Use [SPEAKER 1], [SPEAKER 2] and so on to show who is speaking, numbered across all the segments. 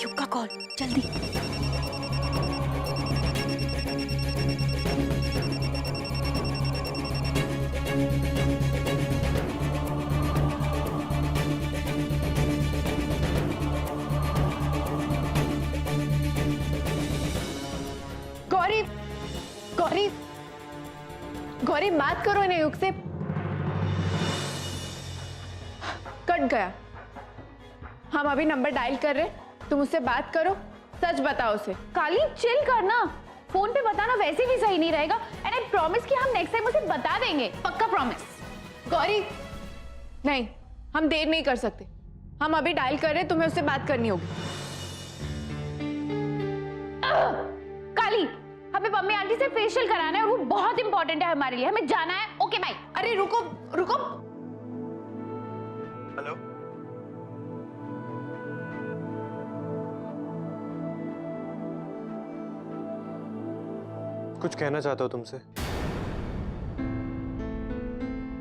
[SPEAKER 1] युग का कॉल, जल्दी।
[SPEAKER 2] गौरी, गौरी, गौरी बात करो इन्हें युग से। कट गया। हम अभी नंबर डायल कर रहे, तुम उससे बात करो, सच बताओ उसे।
[SPEAKER 3] काली चिल करना, फोन पे बताना वैसे भी सही नहीं रहेगा। एंड आई प्रॉमिस कि हम नेक्स्ट टाइम उसे बता देंगे, पक्का प्रॉमिस।
[SPEAKER 2] गौरी नहीं, हम देर नहीं कर सकते। हम अभी डायल कर रहे, तुम्हें उससे बात करनी होगी।
[SPEAKER 3] काली, हमें मम्मी आंटी से फेशियल कराना है और वो बहुत इंपॉर्टेंट है हमारे लिए, हमें जाना है। Okay bye.
[SPEAKER 2] अरे रुको रुको।
[SPEAKER 4] हेलो, कुछ कहना चाहता हूँ तुमसे।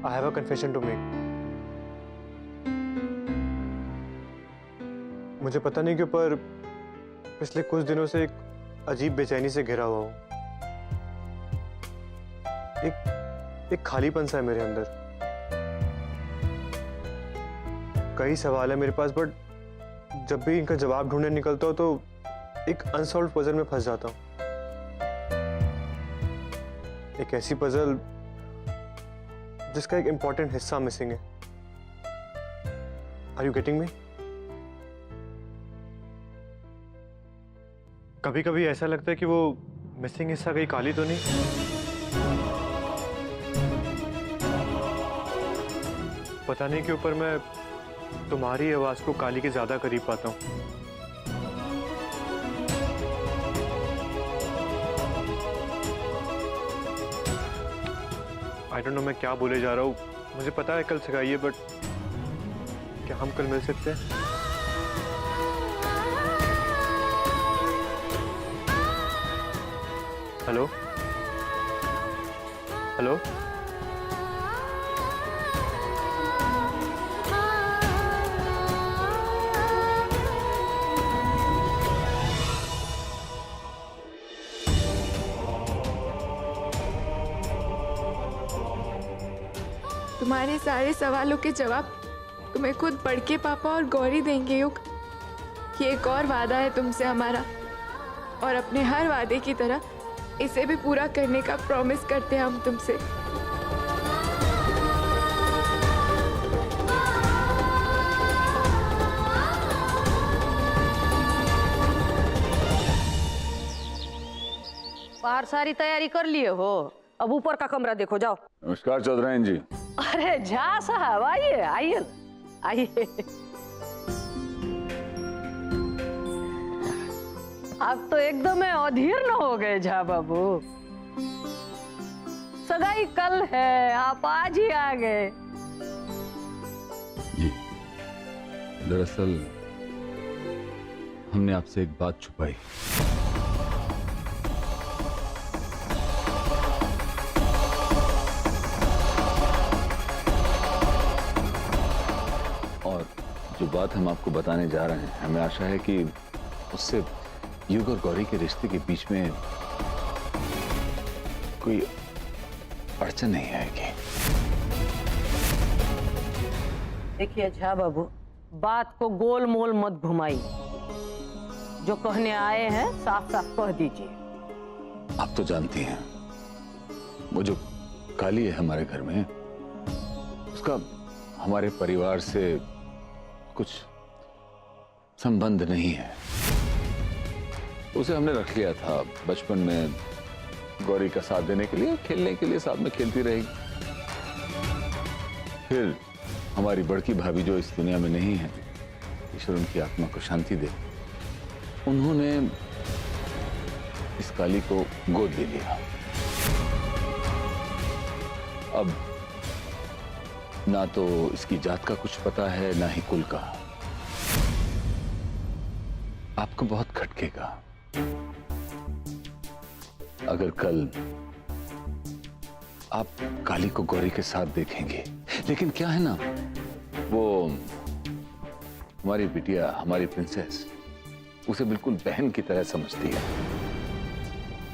[SPEAKER 4] I have a confession to make. मुझे पता नहीं क्यों पर पिछले कुछ दिनों से एक अजीब बेचैनी से घिरा हुआ हूँ। एक खालीपन सा है मेरे अंदर। कई सवाल है मेरे पास, बट जब भी इनका जवाब ढूंढने निकलता हूँ तो एक अनसॉल्व पजल में फंस जाता हूँ। एक ऐसी पजल जिसका एक इंपॉर्टेंट हिस्सा मिसिंग है। Are you getting me? कभी कभी ऐसा लगता है कि वो मिसिंग हिस्सा कहीं काली तो नहीं। पता नहीं क्यों पर मैं तुम्हारी आवाज को काली के ज्यादा करीब पाता हूँ। आई डोंट नो मैं क्या बोले जा रहा हूँ। मुझे पता है कल सिखाइए, बट क्या हम कल मिल सकते हैं? हेलो हेलो,
[SPEAKER 2] तुम्हारे सारे सवालों के जवाब तुम्हें खुद पढ़ के पापा और गौरी देंगे युग। ये एक और वादा है तुमसे हमारा, और अपने हर वादे की तरह इसे भी पूरा करने का प्रॉमिस करते हैं हम तुमसे।
[SPEAKER 5] बाहर सारी तैयारी कर लिए हो, अब ऊपर का कमरा देखो, जाओ।
[SPEAKER 6] नमस्कार चौधरायन जी।
[SPEAKER 5] अरे झा साहब, आइए आइए आइए। आप तो एकदम अधीर न हो गए झा बाबू। सगाई कल है, आप आज ही आ गए।
[SPEAKER 6] जी, दरअसल हमने आपसे एक बात छुपाई। और जो बात हम आपको बताने जा रहे हैं, हमें आशा है कि उससे युग और गौरी के रिश्ते के बीच में कोई अड़चन नहीं आएगी।
[SPEAKER 5] देखिए झा बाबू, बात को गोल मोल मत घुमाइए। जो कहने आए हैं साफ साफ कह दीजिए।
[SPEAKER 6] आप तो जानती हैं, वो जो काली है हमारे घर में, उसका हमारे परिवार से कुछ संबंध नहीं है। उसे हमने रख लिया था बचपन में गौरी का साथ देने के लिए, खेलने के लिए, साथ में खेलती रहेगी। फिर हमारी बड़की भाभी जो इस दुनिया में नहीं है, ईश्वर उनकी आत्मा को शांति दे, उन्होंने इस काली को गोद ले लिया। अब ना तो इसकी जात का कुछ पता है, ना ही कुल का। आपको बहुत खटकेगा अगर कल आप काली को गौरी के साथ देखेंगे। लेकिन क्या है ना, वो हमारी बिटिया, हमारी प्रिंसेस, उसे बिल्कुल बहन की तरह समझती है।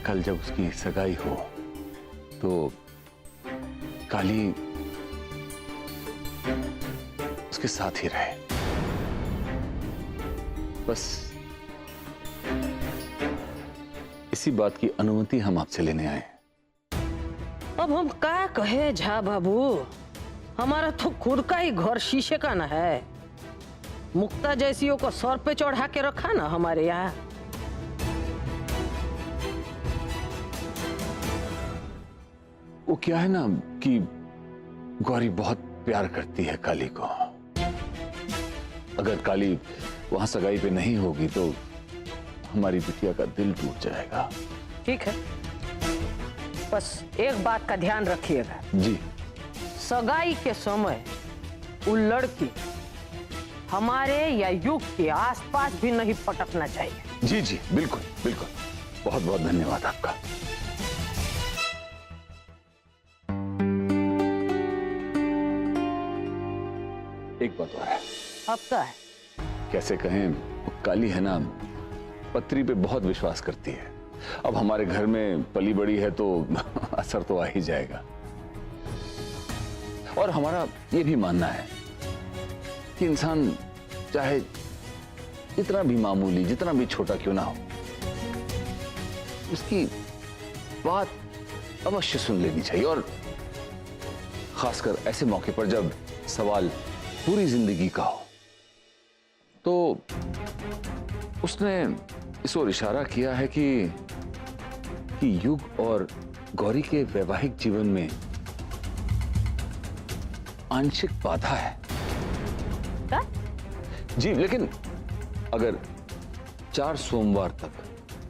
[SPEAKER 6] कल जब उसकी सगाई हो तो काली उसके साथ ही रहे। बस इसी बात की अनुमति हम आपसे लेने आए हैं।
[SPEAKER 5] अब हम क्या कहे झा बाबू, हमारा तो खुद का ही घर शीशे का न है। मुक्ता जैसियों को सर पे चढ़ा के रखा ना हमारे यहाँ।
[SPEAKER 6] वो क्या है ना कि गौरी बहुत प्यार करती है काली को। अगर काली वहां सगाई पे नहीं होगी तो हमारी बिटिया का दिल टूट जाएगा।
[SPEAKER 5] ठीक है, बस एक बात का ध्यान रखिएगा।
[SPEAKER 6] जी।
[SPEAKER 5] सगाई के समय वो लड़की हमारे या युग के आसपास भी नहीं पटकना चाहिए।
[SPEAKER 6] जी जी बिल्कुल बिल्कुल, बहुत बहुत धन्यवाद आपका। एक बात और है।
[SPEAKER 5] आपका है?
[SPEAKER 6] कैसे कहें, काली है ना, पत्री पे बहुत विश्वास करती है। अब हमारे घर में पली बड़ी है तो असर तो आ ही जाएगा। और हमारा ये भी मानना है कि इंसान चाहे जितना भी मामूली, जितना भी छोटा क्यों ना हो, उसकी बात अवश्य सुन लेनी चाहिए। और खासकर ऐसे मौके पर जब सवाल पूरी जिंदगी का हो। तो उसने इस ओर इशारा किया है कि युग और गौरी के वैवाहिक जीवन में आंशिक बाधा है।
[SPEAKER 5] क्या?
[SPEAKER 6] जी, लेकिन अगर 4 सोमवार तक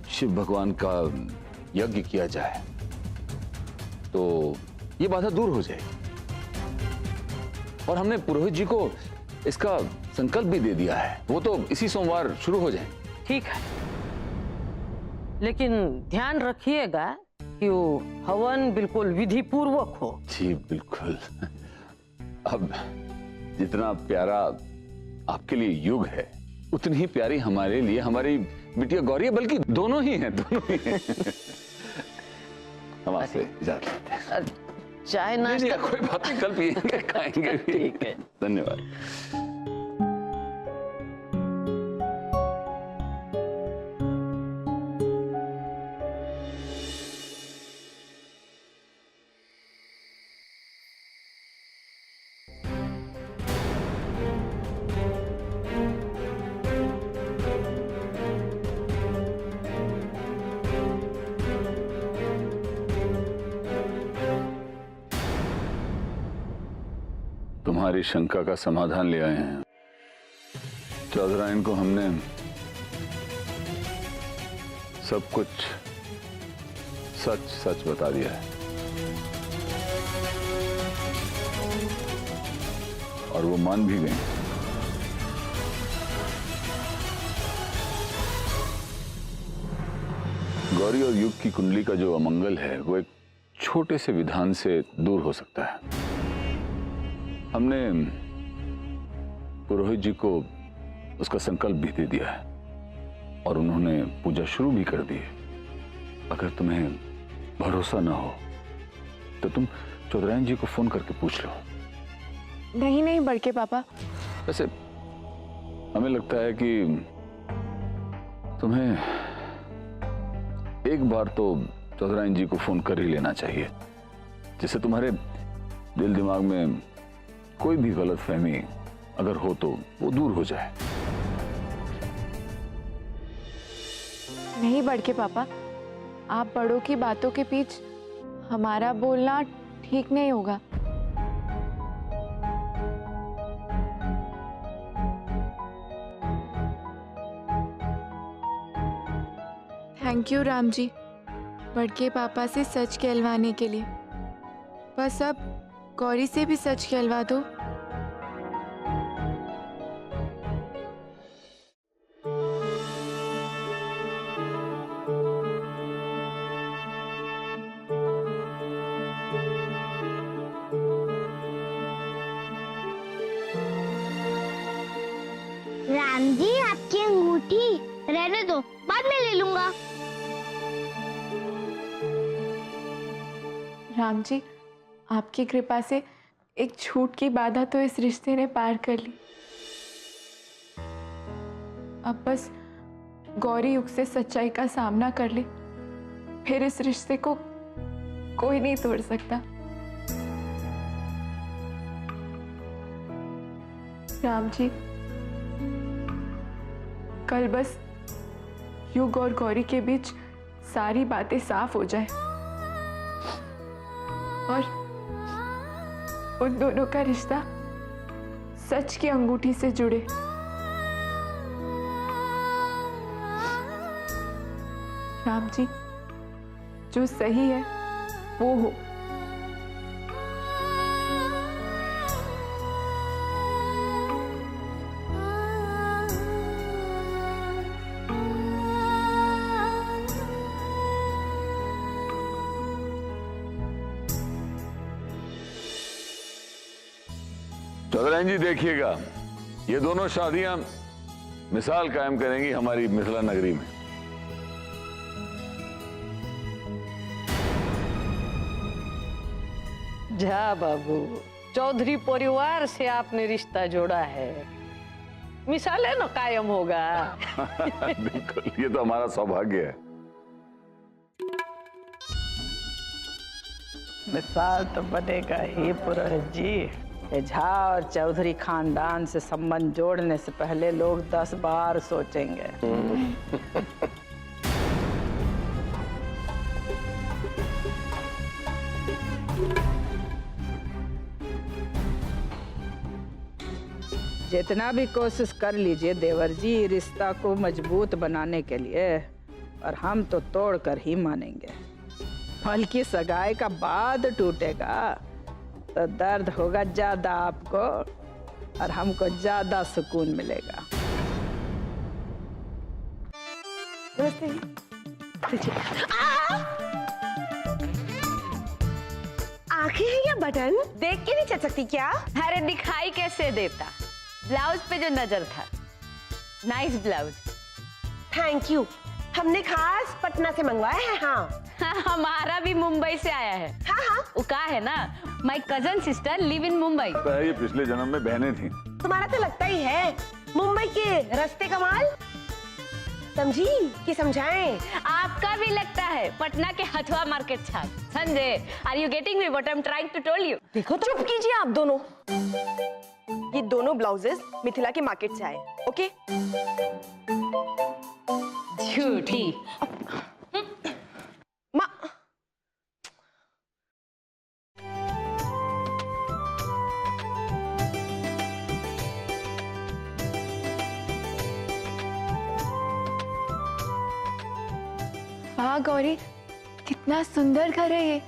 [SPEAKER 6] शिव भगवान का यज्ञ किया जाए तो ये बाधा दूर हो जाएगी। और हमने पुरोहित जी को इसका संकल्प भी दे दिया है। वो तो इसी सोमवार शुरू हो जाए।
[SPEAKER 5] ठीक है, लेकिन ध्यान रखिएगा कि वो हवन बिल्कुल विधि पूर्वक हो।
[SPEAKER 6] जी बिल्कुल। अब जितना प्यारा आपके लिए युग है, उतनी ही प्यारी हमारे लिए हमारी बिटिया गौरी है, बल्कि दोनों ही हैं, दोनों ही हैं। हम आपसे इजाजत लेते हैं।
[SPEAKER 5] चाहे
[SPEAKER 6] नहीं,
[SPEAKER 5] नाश्ता
[SPEAKER 6] नहीं, कोई बात नहीं, कल पिएंगे, खाएंगे भी।
[SPEAKER 5] ठीक है।
[SPEAKER 6] धन्यवाद। तुम्हारी शंका का समाधान ले आए हैं। चौधराइन को हमने सब कुछ सच सच बता दिया है और वो मान भी गए। गौरी और युग की कुंडली का जो अमंगल है वो एक छोटे से विधान से दूर हो सकता है। हमने पुरोहित जी को उसका संकल्प भी दे दिया है और उन्होंने पूजा शुरू भी कर दी है। अगर तुम्हें भरोसा ना हो तो तुम चौधराइन जी को फोन करके पूछ लो।
[SPEAKER 2] नहीं नहीं बड़के पापा,
[SPEAKER 6] वैसे हमें लगता है कि तुम्हें एक बार तो चौधराइन जी को फोन कर ही लेना चाहिए, जिससे तुम्हारे दिल दिमाग में कोई भी गलतफहमी अगर हो तो वो दूर हो जाए।
[SPEAKER 2] नहीं बड़के पापा, आप बड़ों की बातों के बीच हमारा बोलना ठीक नहीं होगा। थैंक यू राम जी, बड़के पापा से सच कहलवाने के लिए। बस अब गौरी से भी सच कहलवा दो।
[SPEAKER 1] राम जी, आपकी अंगूठी रहने दो, बाद में ले लूंगा।
[SPEAKER 2] राम जी, आपकी कृपा से एक झूठ की बाधा तो इस रिश्ते ने पार कर ली। अब बस गौरी युग से सच्चाई का सामना कर ले, फिर इस रिश्ते को कोई नहीं तोड़ सकता। राम जी, कल बस युग और गौरी के बीच सारी बातें साफ हो जाए और उन दोनों का रिश्ता सच की अंगूठी से जुड़े। राम जी, जो सही है वो हो।
[SPEAKER 6] चौधराइन जी देखिएगा, ये दोनों शादियां मिसाल कायम करेंगी हमारी मिथिला नगरी में।
[SPEAKER 5] जा बाबू, चौधरी परिवार से आपने रिश्ता जोड़ा है, मिसालें न कायम होगा।
[SPEAKER 6] बिल्कुल, ये तो हमारा सौभाग्य है।
[SPEAKER 7] मिसाल तो बनेगा ही पुरोहित जी। ये झा और चौधरी खानदान से संबंध जोड़ने से पहले लोग 10 बार सोचेंगे। जितना भी कोशिश कर लीजिए देवर जी रिश्ता को मजबूत बनाने के लिए, और हम तो तोड़ कर ही मानेंगे। बल्कि सगाई का बाद टूटेगा तो दर्द होगा ज्यादा आपको और हमको ज्यादा सुकून मिलेगा।
[SPEAKER 8] आंखें हैं या बटन? देख के नहीं चल सकती क्या?
[SPEAKER 3] अरे दिखाई कैसे देता, ब्लाउज पे जो नजर था। Nice blouse.
[SPEAKER 8] थैंक यू, हमने खास पटना से मंगवाया है। हाँ
[SPEAKER 3] हमारा भी मुंबई से आया है।
[SPEAKER 8] हाँ हाँ।
[SPEAKER 3] वो कहा है ना, my cousin sister live in Mumbai.
[SPEAKER 6] ये पिछले जन्म में बहनें थी।
[SPEAKER 8] तुम्हारा तो लगता ही है मुंबई के रास्ते कमाल। समझी कि समझाएं?
[SPEAKER 3] आपका भी लगता है पटना के हथुआ मार्केट छाप। Sanjay, are you getting me what I am trying to tell you?
[SPEAKER 8] देखो चुप कीजिए आप दोनों। ये दोनों ब्लाउजेस मिथिला के मार्केट से आए। ओके?
[SPEAKER 3] झूठी।
[SPEAKER 8] माँ
[SPEAKER 2] वाह गौरी, कितना सुंदर घर है ये।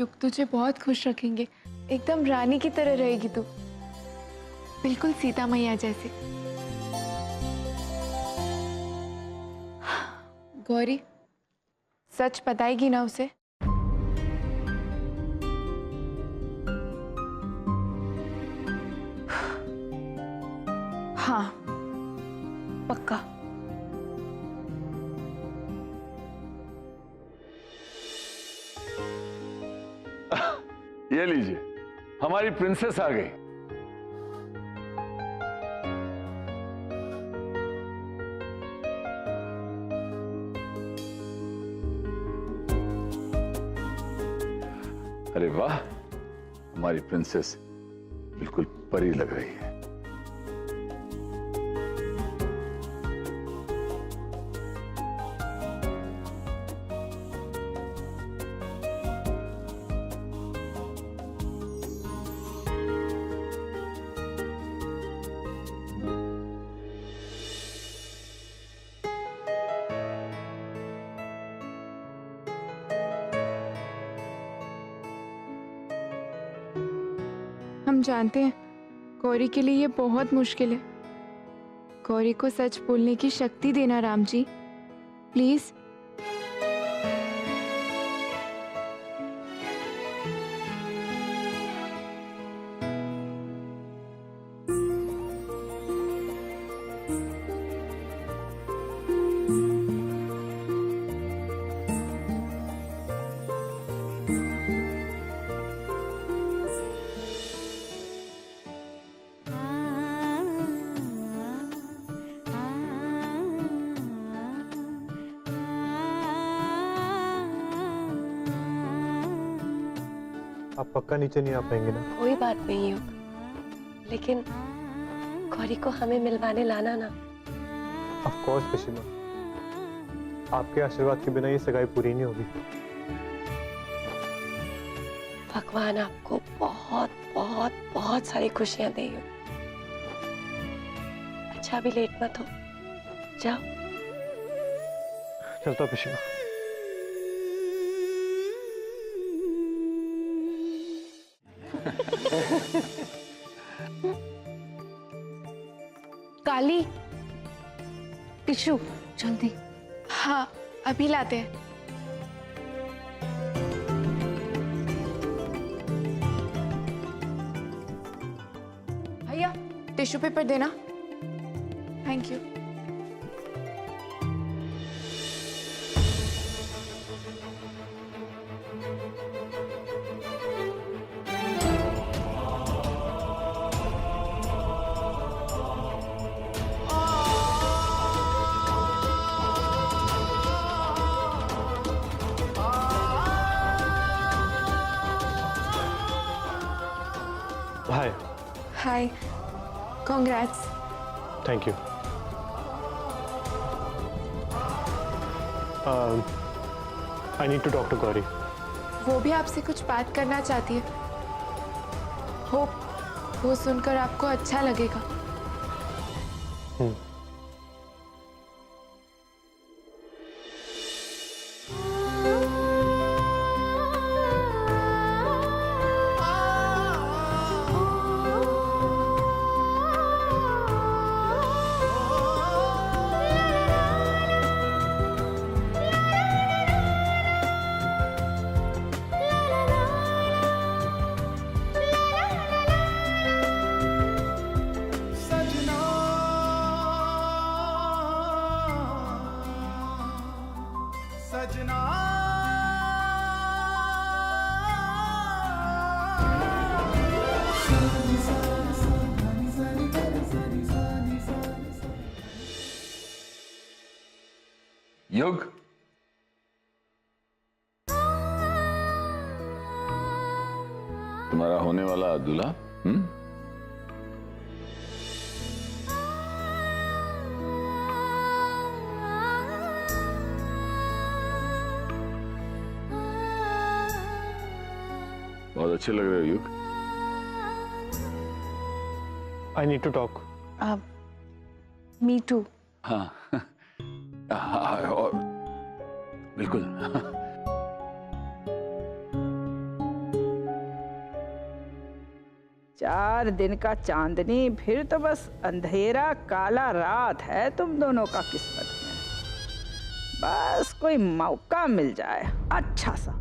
[SPEAKER 2] युग तुझे बहुत खुश रखेंगे, एकदम रानी की तरह रहेगी तू, बिल्कुल सीता मैया जैसे। गौरी, सच बताएगी ना उसे? हाँ, पक्का।
[SPEAKER 6] ये लीजिए, हमारी प्रिंसेस आ गई। अरे वाह, हमारी प्रिंसेस बिल्कुल परी लग रही है।
[SPEAKER 2] हम जानते हैं गौरी के लिए ये बहुत मुश्किल है। गौरी को सच बोलने की शक्ति देना राम जी, प्लीज।
[SPEAKER 4] आप पक्का नीचे नहीं आ पाएंगे ना?
[SPEAKER 9] कोई बात नहीं युग, लेकिन गौरी को हमें मिलवाने लाना ना।
[SPEAKER 4] ऑफ कोर्स पिशीमा, आपके आशीर्वाद के बिना ये सगाई पूरी नहीं होगी।
[SPEAKER 9] भगवान आपको बहुत बहुत बहुत सारी खुशियां दे युग। अच्छा भी लेट मत हो, जाओ।
[SPEAKER 4] चलता पिशीमा।
[SPEAKER 3] काली, टिश्यू जल्दी।
[SPEAKER 2] हाँ, अभी लाते हैं। भैया, टिश्यू पेपर देना। Thank you.
[SPEAKER 4] Hi.
[SPEAKER 2] Hi, congrats.
[SPEAKER 4] Thank you. I need to talk to Gauri.
[SPEAKER 2] वो भी आपसे कुछ बात करना चाहती है। होप वो सुनकर आपको अच्छा लगेगा।
[SPEAKER 6] युग, तुम्हारा होने वाला दूल्हा बहुत अच्छे लग रहे हो Yug.
[SPEAKER 4] I need to talk.
[SPEAKER 3] Me too.
[SPEAKER 6] हाँ और बिल्कुल।
[SPEAKER 7] चार दिन का चांदनी, फिर तो बस अंधेरा काला रात है तुम दोनों का किस्मत में। बस कोई मौका मिल जाए अच्छा सा।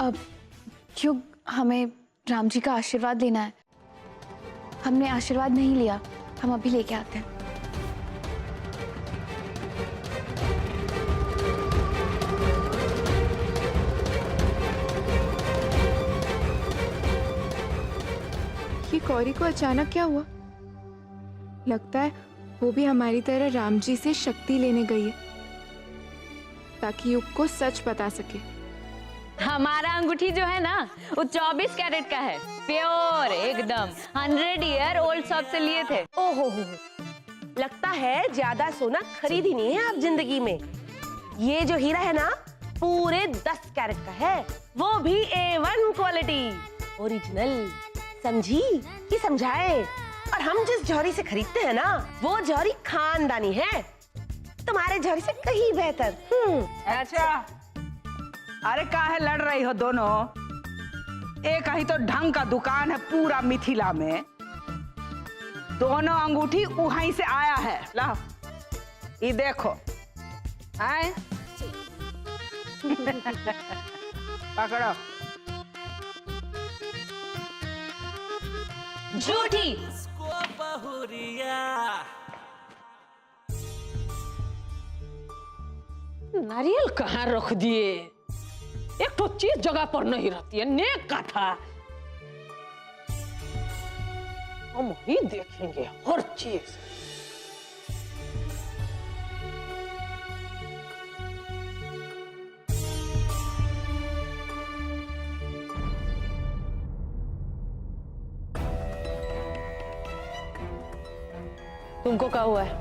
[SPEAKER 3] अब क्यों हमें राम जी का आशीर्वाद लेना है? हमने आशीर्वाद नहीं लिया, हम अभी लेके आते हैं।
[SPEAKER 2] ये गौरी को अचानक क्या हुआ? लगता है वो भी हमारी तरह राम जी से शक्ति लेने गई है, ताकि युग को सच बता सके।
[SPEAKER 10] हमारा अंगूठी जो है ना, वो 24 कैरेट का है, प्योर एकदम 100 ईयर ओल्ड शॉप से लिए थे।
[SPEAKER 8] ओहो हो, लगता है ज्यादा सोना खरीद ही नहीं है आप जिंदगी में। ये जो हीरा है ना, पूरे 10 कैरेट का है, वो भी A1 क्वालिटी, ओरिजिनल। समझी कि समझाए? और हम जिस जौहरी से खरीदते हैं ना, वो जौहरी खानदानी है, तुम्हारे जौहरी से कहीं बेहतर।
[SPEAKER 7] अच्छा, अरे काहे लड़ रही हो दोनों? एक ही तो ढंग का दुकान है पूरा मिथिला में। दोनों अंगूठी वहीं से आया है। ला, ये देखो। आए पकड़ो।
[SPEAKER 10] झूठी।
[SPEAKER 5] नारियल कहाँ रख दिए? एक तो चीज जगह पर नहीं रहती है, नेक का था। हम ही देखेंगे हर चीज।
[SPEAKER 8] तुमको क्या हुआ है?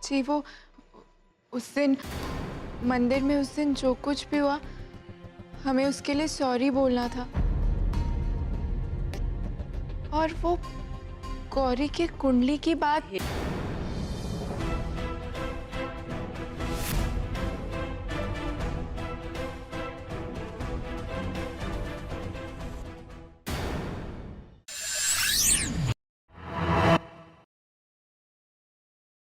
[SPEAKER 2] जी वो उस दिन मंदिर में उस दिन जो कुछ भी हुआ हमें उसके लिए सॉरी बोलना था। और वो गौरी की कुंडली की बात